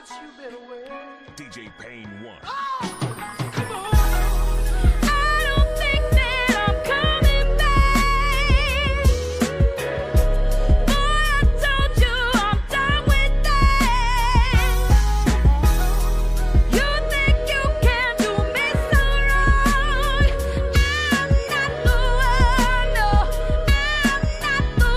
since you've been away. DJ Payne 1. Oh, come on. I don't think that I'm coming back. Boy, I told you I'm done with that. You think you can do me so wrong? I'm not the one, no, I'm not the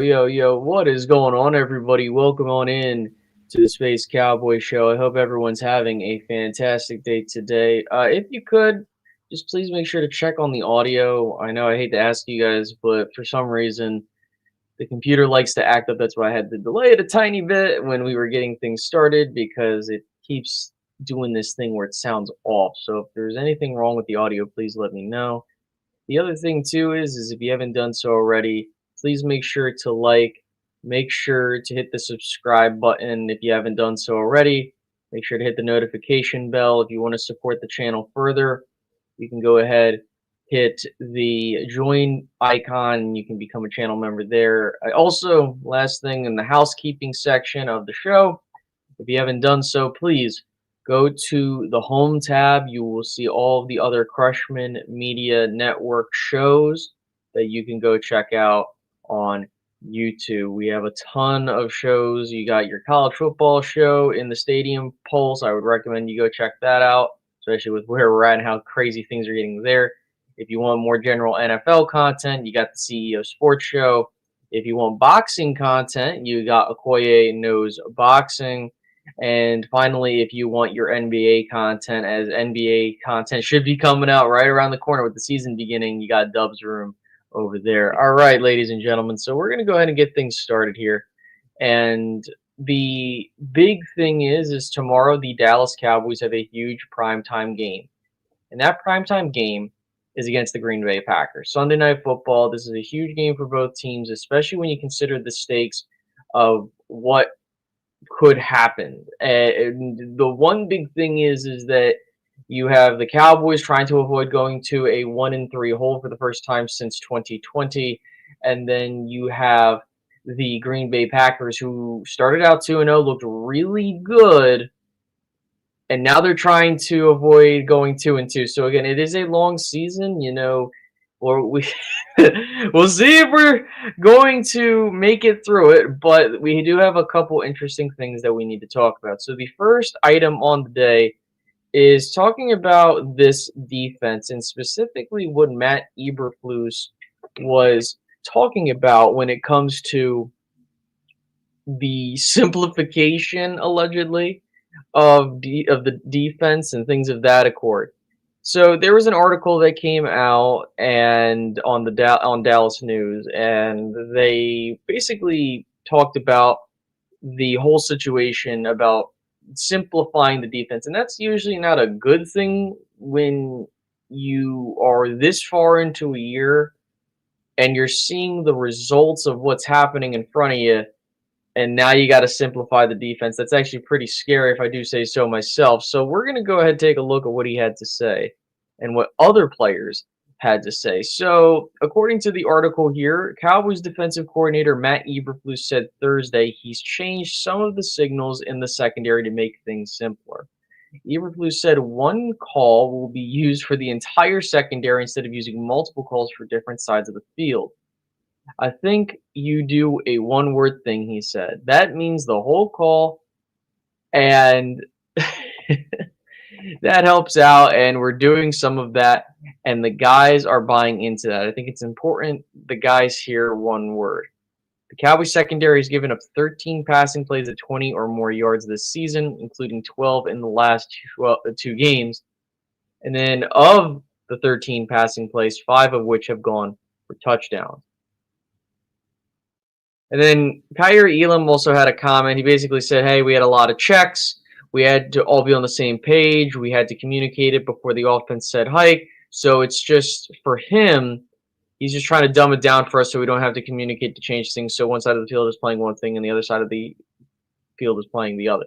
Yo, what is going on, everybody? Welcome on in to the Space Cowboy Show. I hope everyone's having a fantastic day today. If you could, just please make sure to check on the audio. I know I hate to ask you guys, but for some reason, the computer likes to act up. That's why I had to delay it a tiny bit when we were getting things started, because it keeps doing this thing where it sounds off. So if there's anything wrong with the audio, please let me know. The other thing too is if you haven't done so already, please make sure to like, make sure to hit the subscribe button if you haven't done so already. Make sure to hit the notification bell. If you want to support the channel further, you can go ahead, hit the join icon, and you can become a channel member there. Also, last thing in the housekeeping section of the show, if you haven't done so, please go to the home tab. You will see all of the other Kretschman Media Network shows that you can go check out on YouTube. We have a ton of shows. You got your college football show in the Stadium Pulse. I would recommend you go check that out, especially with where we're at and how crazy things are getting there. If you want more general NFL content, you got the CEO Sports Show. If you want boxing content, you got Okoye Knows Boxing. And finally, if you want your NBA content, as NBA content should be coming out right around the corner with the season beginning, you got Dub's Room over there. All right, ladies and gentlemen, so we're going to go ahead and get things started here. And the big thing is tomorrow the Dallas Cowboys have a huge primetime game. And that primetime game is against the Green Bay Packers. Sunday Night Football. This is a huge game for both teams, especially when you consider the stakes of what could happen. And the one big thing is that You have the Cowboys trying to avoid going to a 1-3 hole for the first time since 2020, and then you have the Green Bay Packers, who started out 2-0, looked really good, and now they're trying to avoid going 2-2. So again, it is a long season, or we we'll see if we're going to make it through it, but we do have a couple interesting things that we need to talk about. So the first item on the day is talking about this defense, and specifically what Matt Eberflus was talking about when it comes to the simplification, allegedly, of the defense and things of that accord. So there was an article that came out and on on Dallas News, and they basically talked about the whole situation about simplifying the defense, and that's usually not a good thing when you are this far into a year and you're seeing the results of what's happening in front of you, and now you got to simplify the defense. That's actually pretty scary, if I do say so myself. So we're going to go ahead and take a look at what he had to say and what other players had to say. So according to the article here, Cowboys defensive coordinator Matt Eberflus said Thursday he's changed some of the signals in the secondary to make things simpler. Eberflus said one call will be used for the entire secondary instead of using multiple calls for different sides of the field. I think you do a one-word thing, he said. That means the whole call, and that helps out, and we're doing some of that, and the guys are buying into that. I think it's important the guys hear one word. The Cowboys secondary has given up 13 passing plays at 20 or more yards this season, including 12 in the last two games. And then of the 13 passing plays, 5 of which have gone for touchdowns. And then Kyer Elam also had a comment. He basically said, hey, we had a lot of checks. We had to all be on the same page. We had to communicate it before the offense said hike. So it's just for him, he's just trying to dumb it down for us so we don't have to communicate to change things. So one side of the field is playing one thing and the other side of the field is playing the other.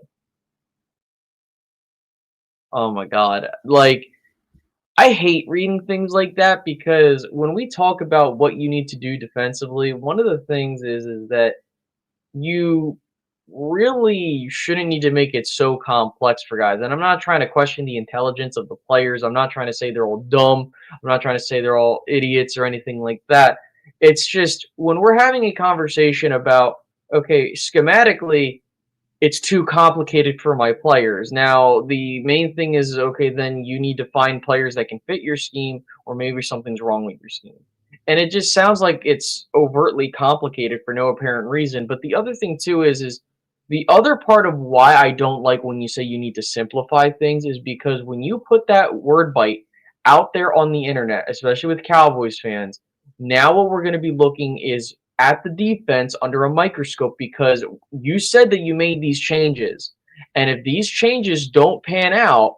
Oh my God. Like, I hate reading things like that, because when we talk about what you need to do defensively, one of the things is that you really shouldn't need to make it so complex for guys. And I'm not trying to question the intelligence of the players. I'm not trying to say they're all dumb. I'm not trying to say they're all idiots or anything like that. It's just when we're having a conversation about, okay, schematically, it's too complicated for my players. Now, the main thing is, okay, then you need to find players that can fit your scheme, or maybe something's wrong with your scheme. And it just sounds like it's overtly complicated for no apparent reason. But the other thing, too, is the other part of why I don't like when you say you need to simplify things is because when you put that word bite out there on the internet, especially with Cowboys fans, now what we're going to be looking is at the defense under a microscope, because you said that you made these changes. And if these changes don't pan out,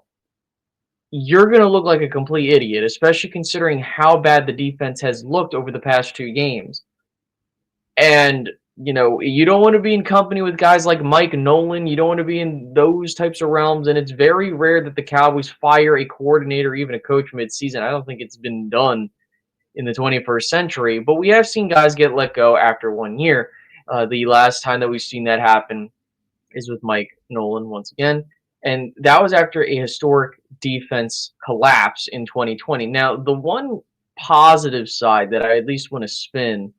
you're going to look like a complete idiot, especially considering how bad the defense has looked over the past 2 games. And, you don't want to be in company with guys like Mike Nolan. You don't want to be in those types of realms. And it's very rare that the Cowboys fire a coordinator, even a coach, midseason. I don't think it's been done in the 21st century, but we have seen guys get let go after 1 year. The last time that we've seen that happen is with Mike Nolan once again, and that was after a historic defense collapse in 2020. Now, the one positive side that I at least want to spin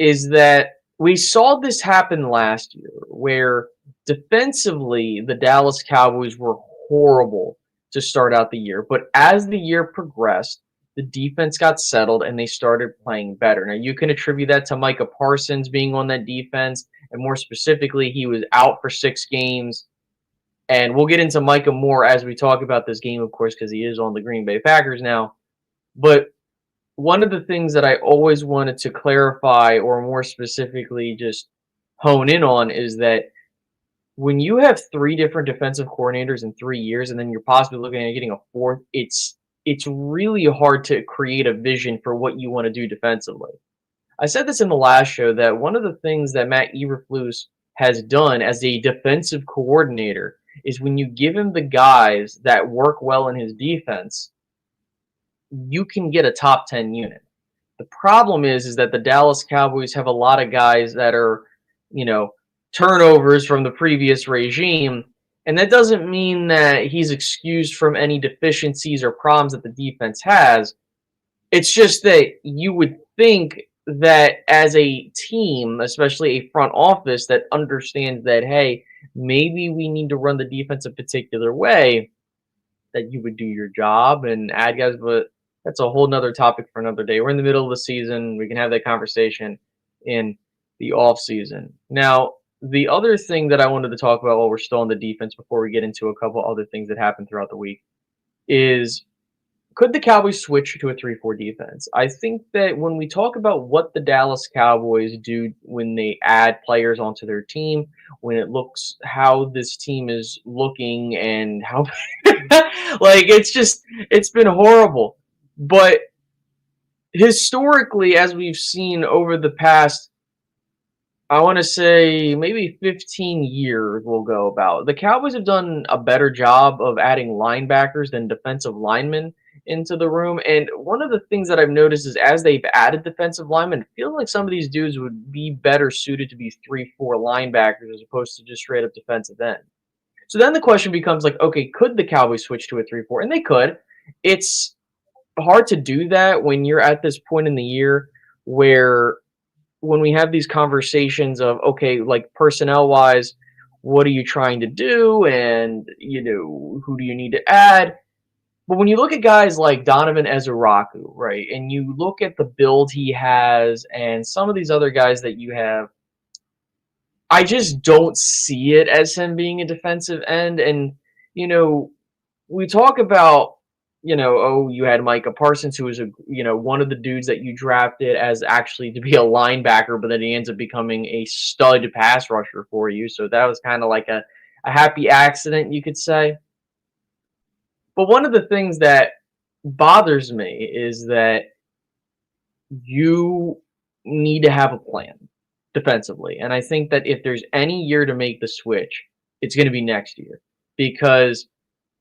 is that we saw this happen last year, where defensively the Dallas Cowboys were horrible to start out the year, but as the year progressed, the defense got settled and they started playing better. Now, you can attribute that to Micah Parsons being on that defense, and more specifically, he was out for 6 games. And we'll get into Micah more as we talk about this game, of course, because he is on the Green Bay Packers now. But one of the things that I always wanted to clarify, or more specifically just hone in on, is that when you have 3 different defensive coordinators in 3 years, and then you're possibly looking at getting a 4th, it's really hard to create a vision for what you want to do defensively. I said this in the last show that one of the things that Matt Eberflus has done as a defensive coordinator is when you give him the guys that work well in his defense, you can get a top 10 unit. The problem is that the Dallas Cowboys have a lot of guys that are, you know, turnovers from the previous regime, and that doesn't mean that he's excused from any deficiencies or problems that the defense has. It's just that you would think that as a team, especially a front office that understands that, hey, maybe we need to run the defense a particular way, that you would do your job and add guys, but that's a whole nother topic for another day. We're in the middle of the season. We can have that conversation in the off season. Now, the other thing that I wanted to talk about while we're still on the defense before we get into a couple other things that happened throughout the week is, could the Cowboys switch to a 3-4 defense? I think that when we talk about what the Dallas Cowboys do when they add players onto their team, when it looks how this team is looking and how like it's been horrible. But historically, as we've seen over the past, I want to say maybe 15 years will go about, the Cowboys have done a better job of adding linebackers than defensive linemen into the room. And one of the things that I've noticed is as they've added defensive linemen, I feel like some of these dudes would be better suited to be 3-4 linebackers as opposed to just straight up defensive end. So then the question becomes like, okay, could the Cowboys switch to a 3-4? And they could. It's hard to do that when you're at this point in the year where when we have these conversations of, okay, like personnel wise, what are you trying to do? And, who do you need to add? But when you look at guys like Donovan Ezuraku, right, and you look at the build he has and some of these other guys that you have, I just don't see it as him being a defensive end. And, we talk about, oh, you had Micah Parsons, who was one of the dudes that you drafted as actually to be a linebacker, but then he ends up becoming a stud pass rusher for you. So that was kind of like a happy accident, you could say. But one of the things that bothers me is that you need to have a plan defensively. And I think that if there's any year to make the switch, it's going to be next year. Because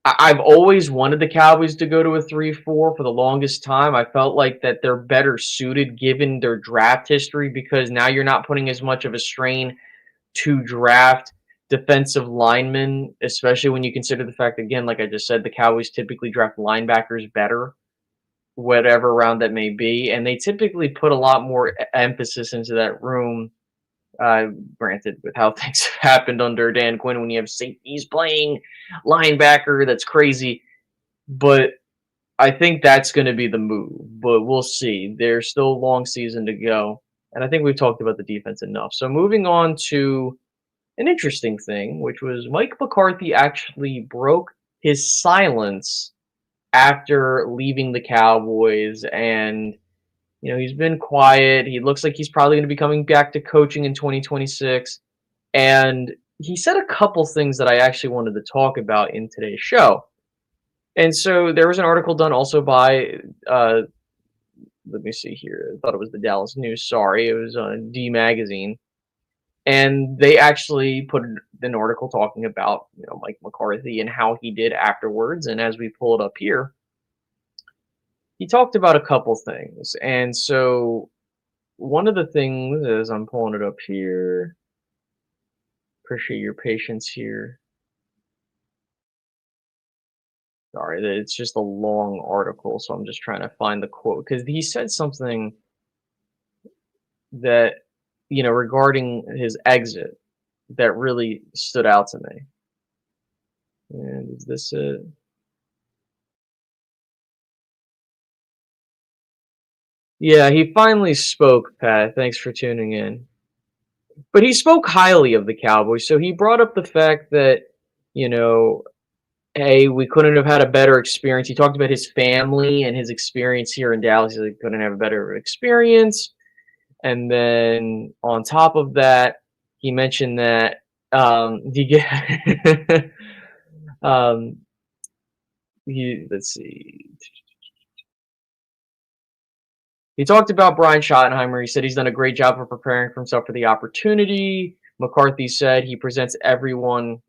I've always wanted the Cowboys to go to a 3-4 for the longest time. I felt like that they're better suited given their draft history, because now you're not putting as much of a strain to draft defensive linemen, especially when you consider the fact, again, like I just said, the Cowboys typically draft linebackers better, whatever round that may be, and they typically put a lot more emphasis into that room. Granted, with how things have happened under Dan Quinn, when you have safeties playing linebacker, that's crazy. But I think that's going to be the move. But we'll see. There's still a long season to go. And I think we've talked about the defense enough. So moving on to an interesting thing, which was Mike McCarthy actually broke his silence after leaving the Cowboys, and he's been quiet. He looks like he's probably going to be coming back to coaching in 2026, and he said a couple things that I actually wanted to talk about in today's show. And so there was an article done also by let me see here. I thought it was the Dallas News. Sorry, it was D Magazine. And they actually put an article talking about Mike McCarthy and how he did afterwards. And as we pull it up here, he talked about a couple things. And so one of the things is, I'm pulling it up here. Appreciate your patience here. Sorry, it's just a long article, so I'm just trying to find the quote, because he said something that regarding his exit that really stood out to me. And is this it? Yeah, he finally spoke, Pat. Thanks for tuning in. But he spoke highly of the Cowboys, so he brought up the fact that, hey, we couldn't have had a better experience. He talked about his family and his experience here in Dallas. He couldn't have a better experience. And then on top of that, he mentioned that let's see. He talked about Brian Schottenheimer. He said he's done a great job of preparing for himself for the opportunity. McCarthy said he presents everyone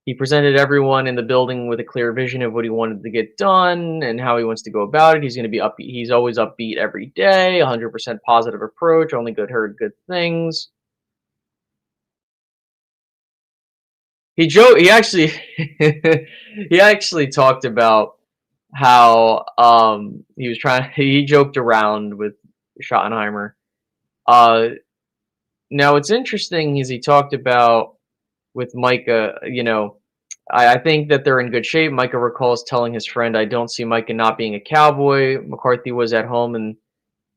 He presented everyone in the building with a clear vision of what he wanted to get done and how he wants to go about it. He's going to be upbeat. He's always upbeat every day, 100% positive approach, only heard good things. He actually he actually talked about how he joked around with Schottenheimer. Now what's interesting is he talked about with Micah, I think that they're in good shape. Micah recalls telling his friend, I don't see Micah not being a Cowboy. McCarthy was at home in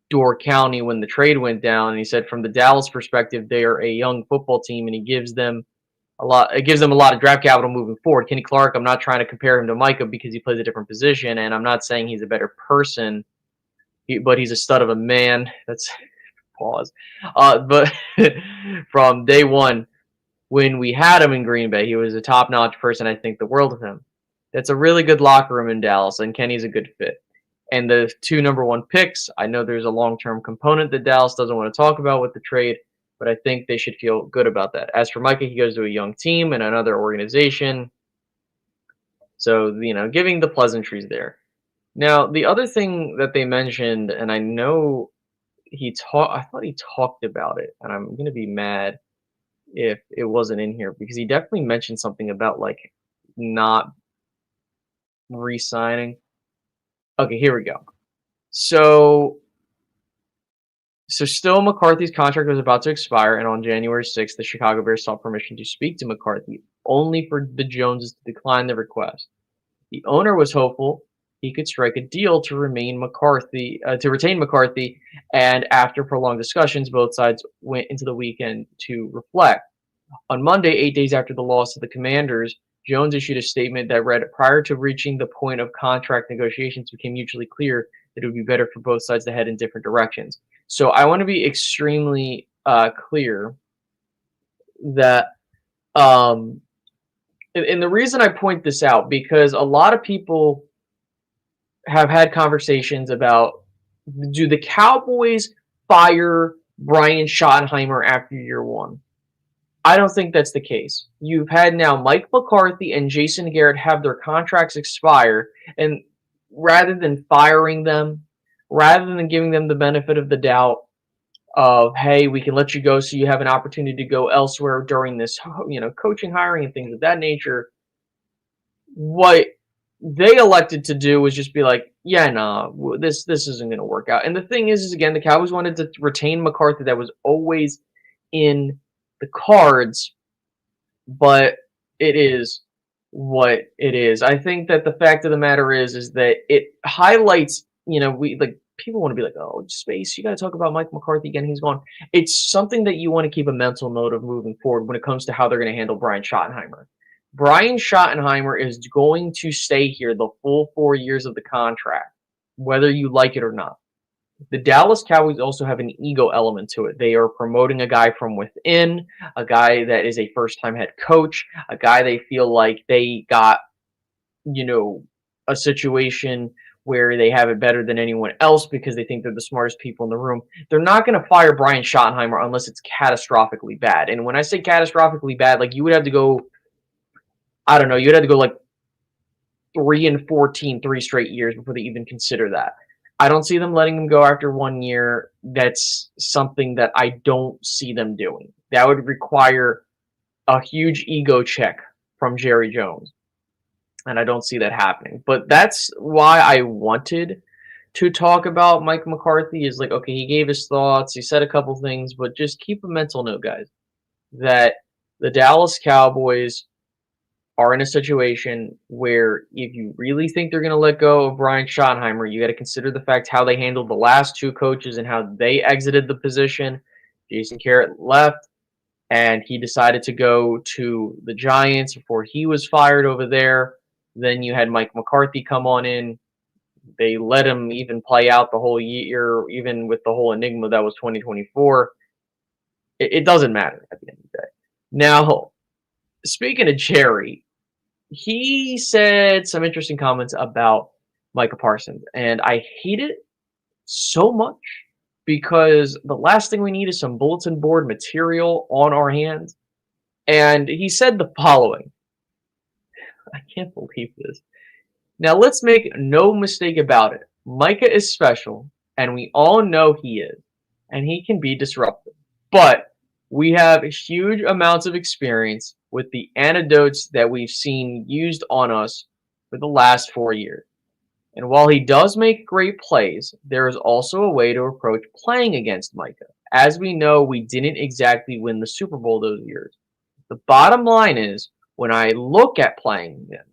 Door County when the trade went down, and he said from the Dallas perspective, they are a young football team, and it gives them a lot of draft capital moving forward. Kenny Clark, I'm not trying to compare him to Micah because he plays a different position, and I'm not saying he's a better person, but he's a stud of a man. That's pause. But from day one, when we had him in Green Bay, he was a top-notch person. I think the world of him. That's a really good locker room in Dallas, and Kenny's a good fit. And the 2 number 1 picks, I know there's a long-term component that Dallas doesn't want to talk about with the trade, but I think they should feel good about that. As for Micah, he goes to a young team and another organization. So, giving the pleasantries there. Now, the other thing that they mentioned, and I know I thought he talked about it, and I'm going to be mad if it wasn't in here because he definitely mentioned something about like not re-signing. Okay, here we go. So still McCarthy's contract was about to expire, and on January 6th, the Chicago Bears sought permission to speak to McCarthy, only for the Joneses to decline the request. The owner was hopeful he could strike a deal to retain McCarthy, and after prolonged discussions, both sides went into the weekend to reflect. On Monday, 8 days after the loss to the Commanders, Jones issued a statement that read, prior to reaching the point of contract negotiations, it became mutually clear that it would be better for both sides to head in different directions. So I want to be extremely clear that, and the reason I point this out, because a lot of people have had conversations about, do the Cowboys fire Brian Schottenheimer after year 1? I don't think that's the case. You've had now Mike McCarthy and Jason Garrett have their contracts expire, and rather than firing them, rather than giving them the benefit of the doubt of, hey, we can let you go so you have an opportunity to go elsewhere during this, coaching, hiring, and things of that nature, what they elected to do was just be like, yeah, nah, this isn't going to work out. And the thing is again, the Cowboys wanted to retain McCarthy. That was always in the cards, but it is what it is. I think that the fact of the matter is that it highlights, people want to be like, oh, Space, you got to talk about Mike McCarthy again. He's gone. It's something that you want to keep a mental note of moving forward when it comes to how they're going to handle Brian Schottenheimer. Brian Schottenheimer is going to stay here the full 4 years of the contract, whether you like it or not. The Dallas Cowboys also have an ego element to it. They are promoting a guy from within, a guy that is a first-time head coach, a guy they feel like they got, a situation where they have it better than anyone else because they think they're the smartest people in the room. They're not going to fire Brian Schottenheimer unless it's catastrophically bad. And when I say catastrophically bad, like you would have to go, I don't know, you'd have to go like 3-14, 3 straight years before they even consider that. I don't see them letting him go after 1 year. That's something that I don't see them doing. That would require a huge ego check from Jerry Jones. And I don't see that happening. But that's why I wanted to talk about Mike McCarthy is like, okay, he gave his thoughts. He said a couple things, but just keep a mental note, guys, that the Dallas Cowboys are in a situation where if you really think they're going to let go of Brian Schottenheimer, you got to consider the fact how they handled the last 2 coaches and how they exited the position. Jason Garrett left, and he decided to go to the Giants before he was fired over there. Then you had Mike McCarthy come on in. They let him even play out the whole year, even with the whole enigma that was 2024. It doesn't matter at the end of the day. Now, speaking of Jerry, he said some interesting comments about Micah Parsons, and I hate it so much because the last thing we need is some bulletin board material on our hands. And he said the following. I can't believe this. Now, let's make no mistake about it. Micah is special, and we all know he is, and he can be disruptive. But we have huge amounts of experience with the antidotes that we've seen used on us for the last 4 years. And while he does make great plays, there is also a way to approach playing against Micah. As we know, we didn't exactly win the Super Bowl those years. The bottom line is, when I look at playing him,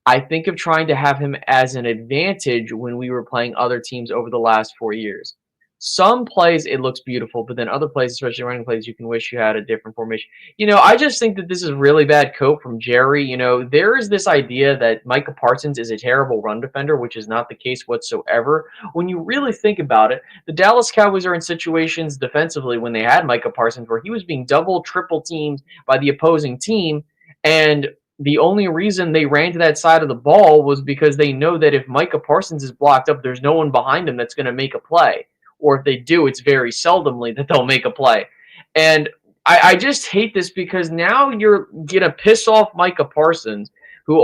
I think of trying to have him as an advantage when we were playing other teams over the last 4 years. Some plays, it looks beautiful, but then other plays, especially running plays, you can wish you had a different formation. I just think that this is really bad cope from Jerry. There is this idea that Micah Parsons is a terrible run defender, which is not the case whatsoever. When you really think about it, the Dallas Cowboys are in situations defensively when they had Micah Parsons where he was being double, triple teamed by the opposing team, and the only reason they ran to that side of the ball was because they know that if Micah Parsons is blocked up, there's no one behind him that's going to make a play. Or if they do, it's very seldomly that they'll make a play. And I just hate this because now you're going to piss off Micah Parsons, who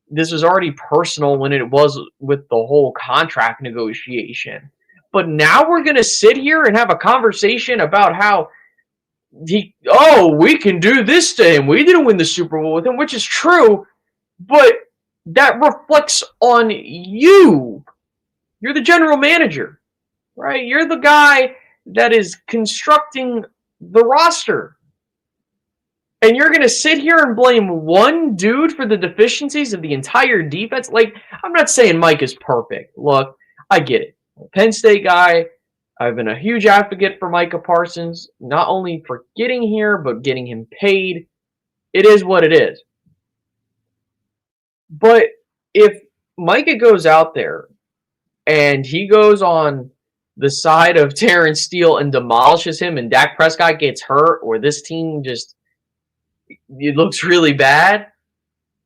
this was already personal when it was with the whole contract negotiation. But now we're going to sit here and have a conversation about how we can do this to him. We didn't win the Super Bowl with him, which is true, but that reflects on you. You're the general manager, right? You're the guy that is constructing the roster. And you're going to sit here and blame one dude for the deficiencies of the entire defense? Like, I'm not saying Mike is perfect. Look, I get it. Penn State guy. I've been a huge advocate for Micah Parsons, not only for getting here, but getting him paid. It is what it is. But if Micah goes out there and he goes on the side of Terrence Steele and demolishes him and Dak Prescott gets hurt, or this team it looks really bad,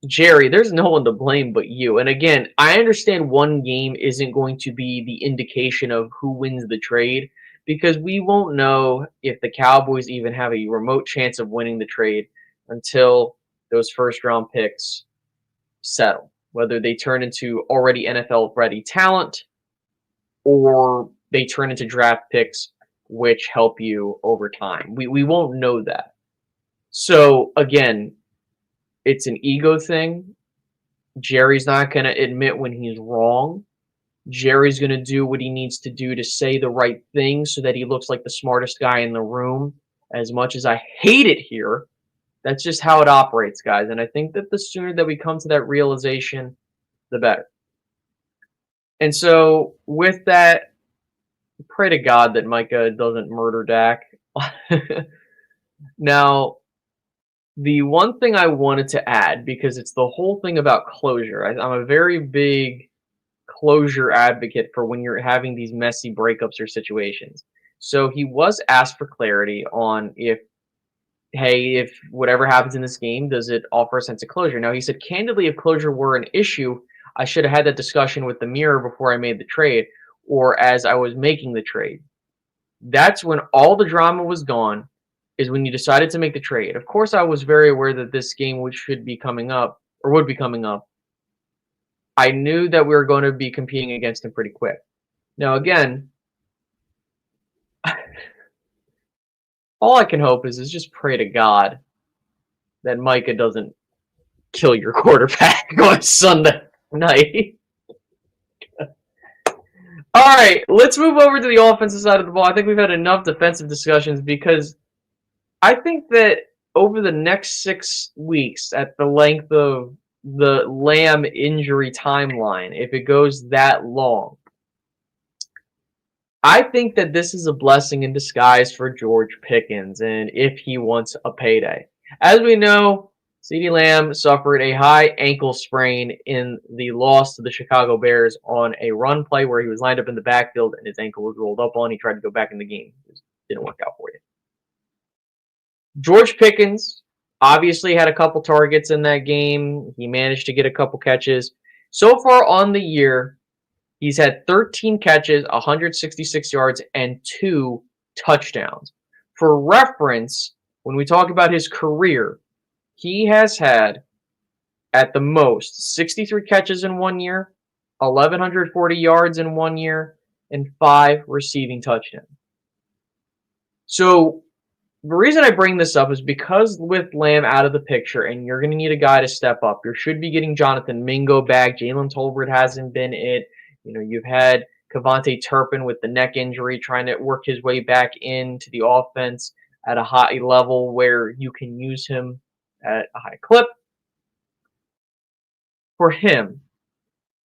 Jerry, there's no one to blame but you. And again, I understand one game isn't going to be the indication of who wins the trade, because we won't know if the Cowboys even have a remote chance of winning the trade until those first-round picks settle, whether they turn into already NFL-ready talent or they turn into draft picks which help you over time. We won't know that. So, again, it's an ego thing. Jerry's not going to admit when he's wrong. Jerry's going to do what he needs to do to say the right thing so that he looks like the smartest guy in the room. As much as I hate it here, that's just how it operates, guys. And I think that the sooner that we come to that realization, the better. And so with that, pray to God that Micah doesn't murder Dak. Now, the one thing I wanted to add, because it's the whole thing about closure. I'm a very big closure advocate for when you're having these messy breakups or situations. So he was asked for clarity on if whatever happens in this game, does it offer a sense of closure? Now, he said, candidly, if closure were an issue, I should have had that discussion with the mirror before I made the trade, or as I was making the trade. That's when all the drama was gone, is when you decided to make the trade. Of course, I was very aware that this game would be coming up. I knew that we were going to be competing against him pretty quick. Now, again, all I can hope is just pray to God that Micah doesn't kill your quarterback on Sunday night. All right, let's move over to the offensive side of the ball. I think we've had enough defensive discussions, because I think that over the next 6 weeks, at the length of the Lamb injury timeline, if it goes that long, I think that this is a blessing in disguise for George Pickens, and if he wants a payday. As we know, CeeDee Lamb suffered a high ankle sprain in the loss to the Chicago Bears on a run play where he was lined up in the backfield and his ankle was rolled up on. He tried to go back in the game. It didn't work out for you. George Pickens obviously had a couple targets in that game. He managed to get a couple catches. So far on the year, he's had 13 catches, 166 yards, and 2 touchdowns. For reference, When we talk about his career, he has had at the most 63 catches in 1 year, 1,140 yards in 1 year, and 5 receiving touchdowns. So the reason I bring this up is because with Lamb out of the picture, and you're going to need a guy to step up. You should be getting Jonathan Mingo back. Jalen Tolbert hasn't been it. You've had Kavontae Turpin with the neck injury trying to work his way back into the offense at a high level where you can use him at a high clip. For him,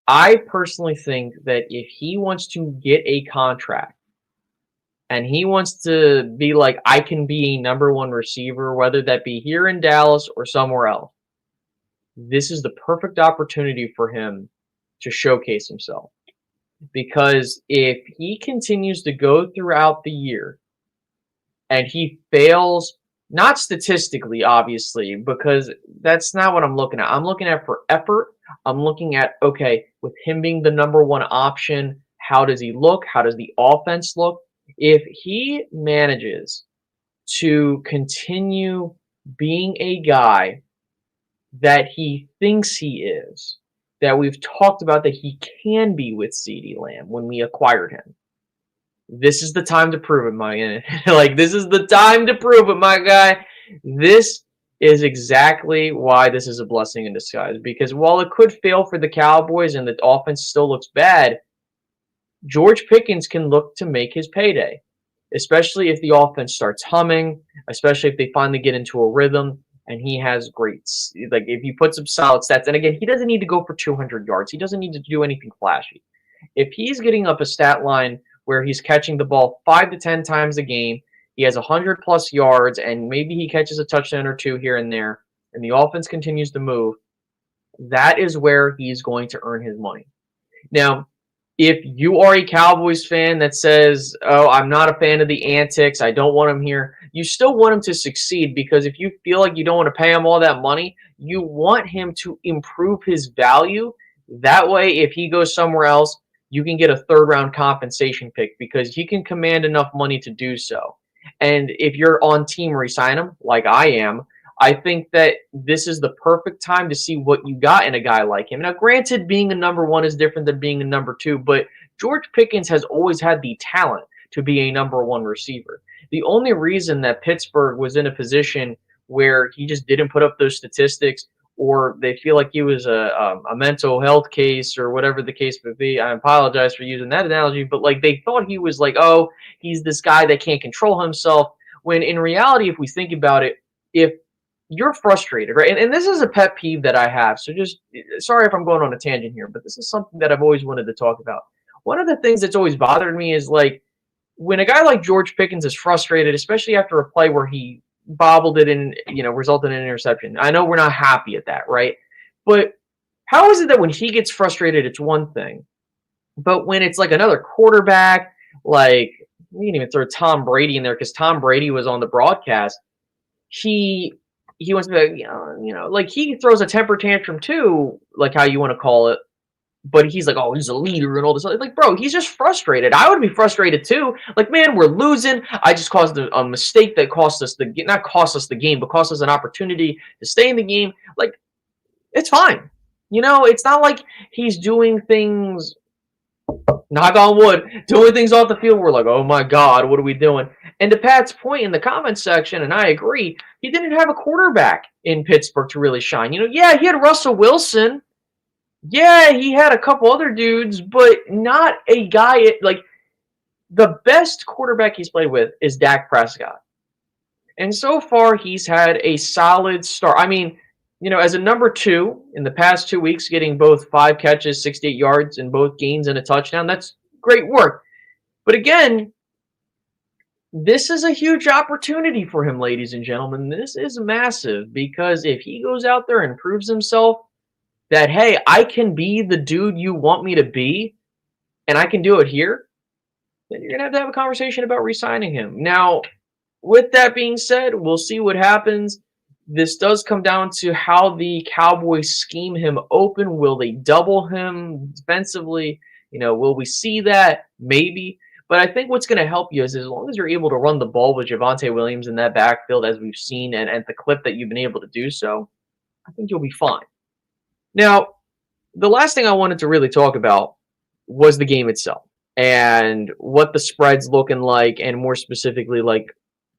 I personally think that if he wants to get a contract and he wants to be like, I can be a number one receiver, whether that be here in Dallas or somewhere else, this is the perfect opportunity for him to showcase himself. Because if he continues to go throughout the year and he fails, not statistically, obviously, because that's not what I'm looking at. I'm looking at for effort. I'm looking at, okay, with him being the number one option, how does he look? How does the offense look? If he manages to continue being a guy that he thinks he is, that we've talked about that he can be with CeeDee Lamb when we acquired him, this is the time to prove it, my this is the time to prove it, my guy. This is exactly why this is a blessing in disguise. Because while it could fail for the Cowboys and the offense still looks bad, George Pickens can look to make his payday, especially if the offense starts humming, especially if they finally get into a rhythm and he has if he puts up solid stats. And again, he doesn't need to go for 200 yards. He doesn't need to do anything flashy. If he's getting up a stat line where he's catching the ball 5 to 10 times a game, he has 100+ yards, and maybe he catches a touchdown or two here and there, and the offense continues to move, that is where he's going to earn his money. Now, if you are a Cowboys fan that says, oh, I'm not a fan of the antics, I don't want him here, you still want him to succeed, because if you feel like you don't want to pay him all that money, you want him to improve his value. That way, if he goes somewhere else, you can get a third-round compensation pick because he can command enough money to do so. And if you're on team re-sign him, like I am, I think that this is the perfect time to see what you got in a guy like him. Now, granted, being a number one is different than being a number two, but George Pickens has always had the talent to be a number one receiver. The only reason that Pittsburgh was in a position where he just didn't put up those statistics, or they feel like he was a mental health case or whatever the case may be. I apologize for using that analogy, but they thought he was oh, he's this guy that can't control himself, when in reality, if we think about it, if you're frustrated, right? And this is a pet peeve that I have. So just sorry if I'm going on a tangent here, but this is something that I've always wanted to talk about. One of the things that's always bothered me is when a guy like George Pickens is frustrated, especially after a play where he bobbled it and resulted in an interception. I know we're not happy at that, right? But how is it that when he gets frustrated, it's one thing, but when it's another quarterback, we can even throw Tom Brady in there because Tom Brady was on the broadcast. He wants to be, he throws a temper tantrum too, how you want to call it. But he's oh, he's a leader and all this. Bro, he's just frustrated. I would be frustrated too. Man, we're losing. I just caused a mistake that cost us not cost us the game, but cost us an opportunity to stay in the game. It's fine. It's not like he's doing things, knock on wood, doing things off the field. We're oh my God, what are we doing? And to Pat's point in the comments section, and I agree, he didn't have a quarterback in Pittsburgh to really shine. Yeah, he had Russell Wilson. Yeah, he had a couple other dudes, but not a guy the best quarterback he's played with is Dak Prescott. And so far, he's had a solid start. I mean, as a number two in the past 2 weeks, getting both 5 catches, 68 yards in both games and a touchdown, that's great work. But again, this is a huge opportunity for him, ladies and gentlemen. This is massive because if he goes out there and proves himself, that, hey, I can be the dude you want me to be, and I can do it here, then you're going to have a conversation about re-signing him. Now, with that being said, we'll see what happens. This does come down to how the Cowboys scheme him open. Will they double him defensively? Will we see that? Maybe. But I think what's going to help you is as long as you're able to run the ball with Javonte Williams in that backfield, as we've seen, and at the clip that you've been able to do so, I think you'll be fine. Now, the last thing I wanted to really talk about was the game itself and what the spread's looking like, and more specifically, like,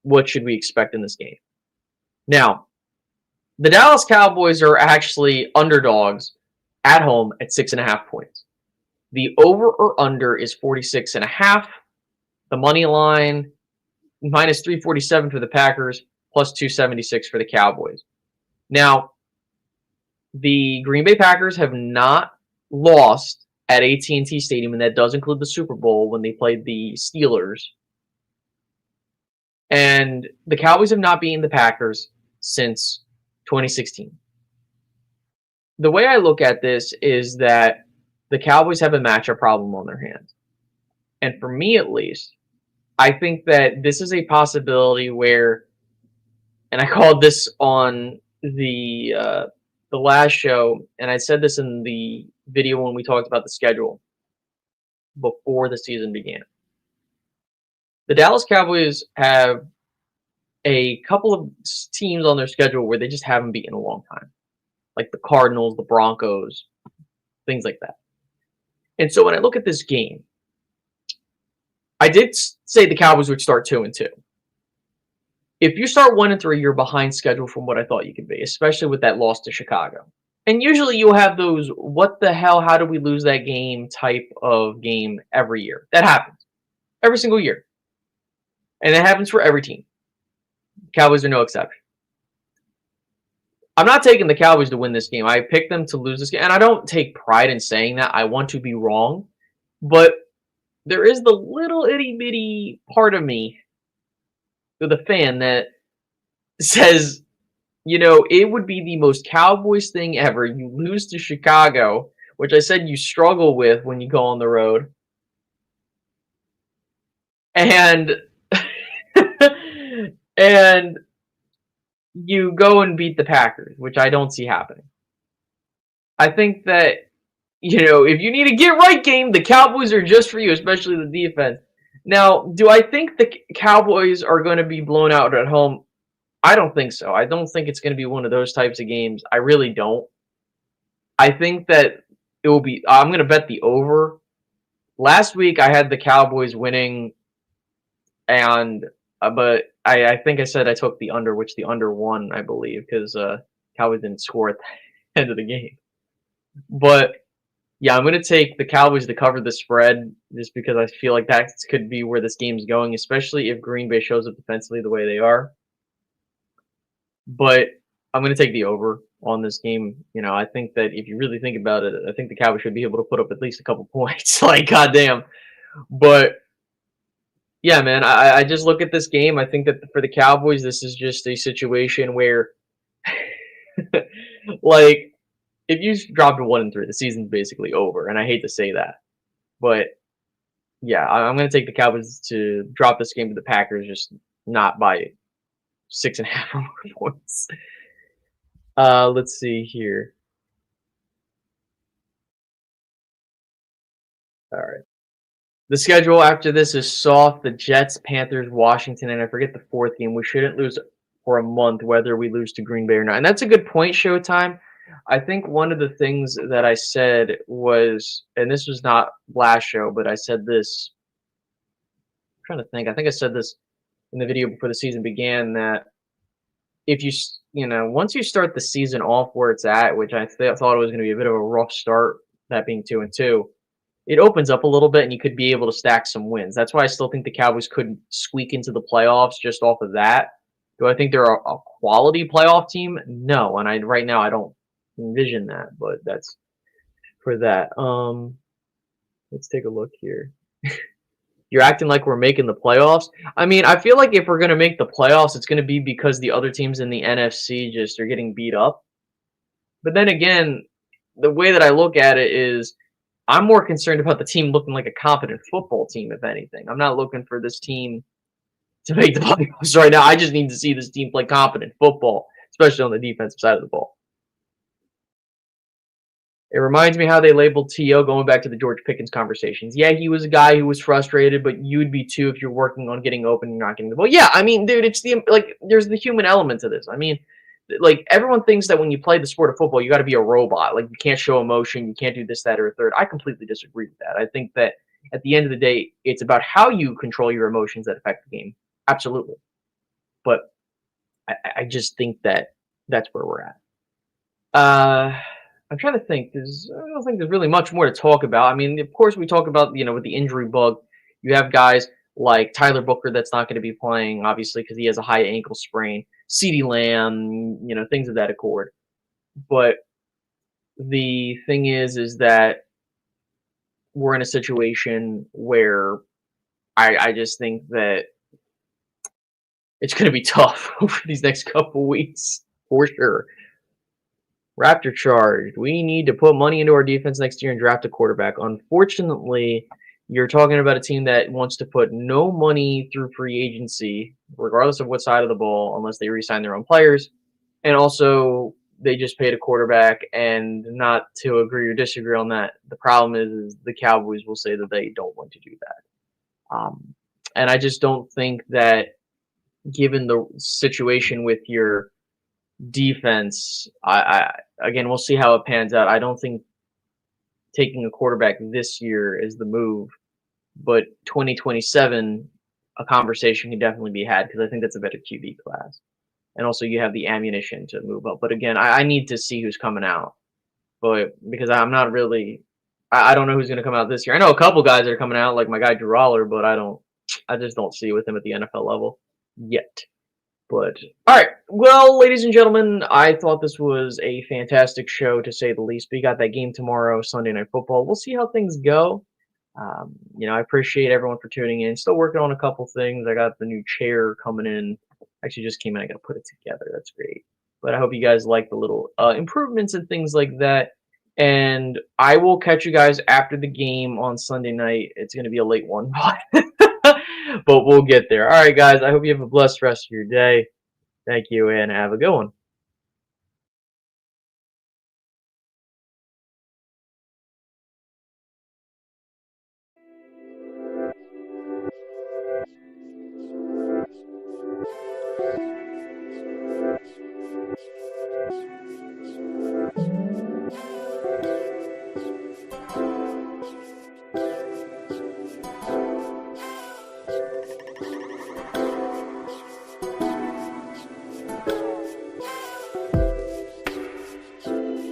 what should we expect in this game. Now, the Dallas Cowboys are actually underdogs at home at 6.5 points. The over or under is 46.5. The money line minus 347 for the Packers, plus 276 for the Cowboys. Now, the Green Bay Packers have not lost at AT&T Stadium, and that does include the Super Bowl when they played the Steelers. And the Cowboys have not beaten the Packers since 2016. The way I look at this is that the Cowboys have a matchup problem on their hands. And for me, at least, I think that this is a possibility where, and I called this on the last show, and I said this in the video when we talked about the schedule before the season began. The Dallas Cowboys have a couple of teams on their schedule where they just haven't beaten in a long time, like the Cardinals, the Broncos, things like that. And so when I look at this game, I did say the Cowboys would start 2-2. If you start 1-3, you're behind schedule from what I thought you could be, especially with that loss to Chicago. And usually you'll have those, what the hell, how do we lose that game type of game every year. That happens. Every single year. And it happens for every team. Cowboys are no exception. I'm not taking the Cowboys to win this game. I picked them to lose this game. And I don't take pride in saying that. I want to be wrong. But there is the little itty-bitty part of me, the fan, that says, you know, it would be the most Cowboys thing ever. You lose to Chicago, which I said you struggle with when you go on the road. And and you go and beat the Packers, which I don't see happening. I think that, you know, if you need a get-right game, the Cowboys are just for you, especially the defense. Now, do I think the Cowboys are going to be blown out at home? I don't think so. I don't think it's going to be one of those types of games. I really don't. I think that it will be... I'm going to bet the over. Last week, I had the Cowboys winning, and but I think I said I took the under, which the under won, I believe, because Cowboys didn't score at the end of the game. But yeah, I'm going to take the Cowboys to cover the spread just because I feel like that could be where this game's going, especially if Green Bay shows up defensively the way they are. But I'm going to take the over on this game. You know, I think that if you really think about it, I think the Cowboys should be able to put up at least a couple points. Like, goddamn. But yeah, man, I just look at this game. I think that for the Cowboys, this is just a situation where, like, if you drop to 1-3, the season's basically over. And I hate to say that. But yeah, I'm going to take the Cowboys to drop this game to the Packers, just not by 6.5 or more points. Let's see here. All right. The schedule after this is soft. The Jets, Panthers, Washington, and I forget the fourth game. We shouldn't lose for a month, whether we lose to Green Bay or not. And that's a good point, Showtime. I think one of the things that I said was, and this was not last show, but I said this. I'm trying to think. I think I said this in the video before the season began, that if you know, once you start the season off where it's at, which I thought it was going to be a bit of a rough start, that being 2-2, it opens up a little bit and you could be able to stack some wins. That's why I still think the Cowboys could squeak into the playoffs just off of that. Do I think they're a quality playoff team? No, and right now I don't envision that, but that's for that. Let's take a look here. You're acting like we're making the playoffs. I mean, I feel like if we're going to make the playoffs, it's going to be because the other teams in the NFC just are getting beat up. But then again, the way that I look at it is I'm more concerned about the team looking like a competent football team, if anything. I'm not looking for this team to make the playoffs right now. I just need to see this team play competent football, especially on the defensive side of the ball. It reminds me how they labeled T.O. going back to the George Pickens conversations. Yeah, he was a guy who was frustrated, but you'd be too if you're working on getting open and not getting the ball. Yeah, I mean, dude, it's there's the human element to this. I mean, like everyone thinks that when you play the sport of football, you got to be a robot. Like you can't show emotion, you can't do this, that, or a third. I completely disagree with that. I think that at the end of the day, it's about how you control your emotions that affect the game. Absolutely, but I just think that that's where we're at. I'm trying to think. I don't think there's really much more to talk about. I mean, of course, we talk about with the injury bug. You have guys like Tyler Booker that's not going to be playing, obviously, because he has a high ankle sprain. CeeDee Lamb, things of that accord. But the thing is that we're in a situation where I just think that it's going to be tough over these next couple weeks for sure. Raptor charged. We need to put money into our defense next year and draft a quarterback. Unfortunately, you're talking about a team that wants to put no money through free agency, regardless of what side of the ball, unless they re-sign their own players. And also, they just paid a quarterback, and not to agree or disagree on that. The problem is the Cowboys will say that they don't want to do that. And I just don't think that, given the situation with your defense, again, we'll see how it pans out. I don't think taking a quarterback this year is the move, but 2027, a conversation can definitely be had because I think that's a better QB class. And also, you have the ammunition to move up. But again, I need to see who's coming out, but because I'm not really, I don't know who's going to come out this year. I know a couple guys that are coming out, like my guy Drew Aller, but I just don't see with him at the NFL level yet. But all right, well, ladies and gentlemen, I thought this was a fantastic show to say the least. We got that game tomorrow, Sunday Night Football. We'll see how things go. I appreciate everyone for tuning in. Still working on a couple things. I got the new chair coming in. Actually, just came in. I got to put it together. That's great. But I hope you guys like the little improvements and things like that. And I will catch you guys after the game on Sunday night. It's going to be a late one, but we'll get there. All right, guys. I hope you have a blessed rest of your day. Thank you, and have a good one.